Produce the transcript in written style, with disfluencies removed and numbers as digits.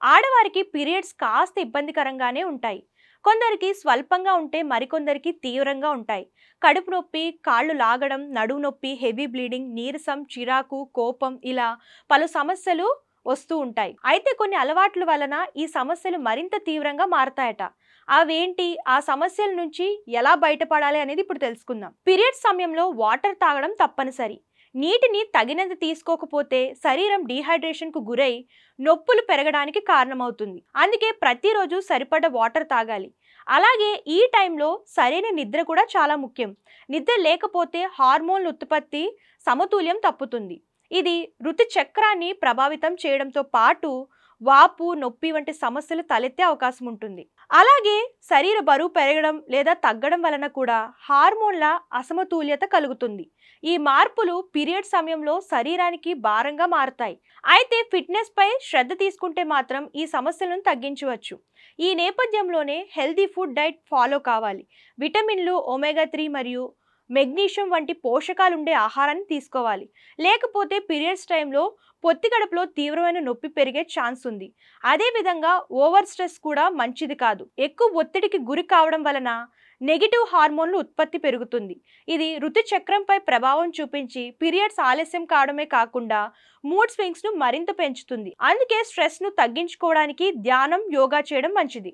ఆడవారికి పీరియడ్స్ కాస్త ఇబ్బందికరంగానే ఉంటాయి. కొందరికి స్వల్పంగా ఉంటే మరికొందరికి తీవ్రంగా ఉంటాయి. కడుపు నొప్పి, కాళ్ళు లాగడం, నడుము నొప్పి, హెవీ బ్లీడింగ్, నీరసం, చిరాకు, కోపం ఇలా పలు సమస్యలు వస్తూ ఉంటాయి. అయితే కొన్ని అలవాట్ల వలన ఈ సమస్యలు మరింత తీవ్రంగా మారతాయట. అవేంటి, ఆ సమస్యల నుంచి ఎలా బయటపడాలి అనేది ఇప్పుడు తెలుసుకుందాం. పీరియడ్స్ సమయంలో వాటర్ తాగడం తప్పనిసరి. నీటిని తగినంత తీసుకోకపోతే శరీరం డీహైడ్రేషన్కు గురై నొప్పులు పెరగడానికి కారణమవుతుంది. అందుకే ప్రతిరోజు సరిపడ వాటర్ తాగాలి. అలాగే ఈ టైంలో సరైన నిద్ర కూడా చాలా ముఖ్యం. నిద్ర లేకపోతే హార్మోన్ల ఉత్పత్తి సమతుల్యం తప్పుతుంది. ఇది ఋతు చక్రాన్ని ప్రభావితం చేయడంతో పాటు వాపు, నొప్పి వంటి సమస్యలు తలెత్తే అవకాశం ఉంటుంది. అలాగే శరీర బరువు పెరగడం లేదా తగ్గడం వలన కూడా హార్మోన్ల అసమతుల్యత కలుగుతుంది. ఈ మార్పులు పీరియడ్ సమయంలో శరీరానికి భారంగా మారతాయి. అయితే ఫిట్నెస్ పై శ్రద్ధ తీసుకుంటే మాత్రం ఈ సమస్యలను తగ్గించవచ్చు. ఈ నేపథ్యంలోనే హెల్తీ ఫుడ్ డైట్ ఫాలో కావాలి. విటమిన్లు, ఒమేగా 3 మరియు మెగ్నీషియం వంటి పోషకాలు ఉండే ఆహారాన్ని తీసుకోవాలి. లేకపోతే పీరియడ్స్ టైంలో పొత్తికడుపులో తీవ్రమైన నొప్పి పెరిగే ఛాన్స్ ఉంది. అదేవిధంగా ఓవర్ స్ట్రెస్ కూడా మంచిది కాదు. ఎక్కువ ఒత్తిడికి గురి కావడం వలన నెగిటివ్ హార్మోన్లు ఉత్పత్తి పెరుగుతుంది. ఇది ఋతు చక్రంపై ప్రభావం చూపించి పీరియడ్స్ ఆలస్యం కావడమే కాకుండా మూడ్ స్వింగ్స్ను మరింత పెంచుతుంది. అందుకే స్ట్రెస్ను తగ్గించుకోవడానికి ధ్యానం, యోగా చేయడం మంచిది.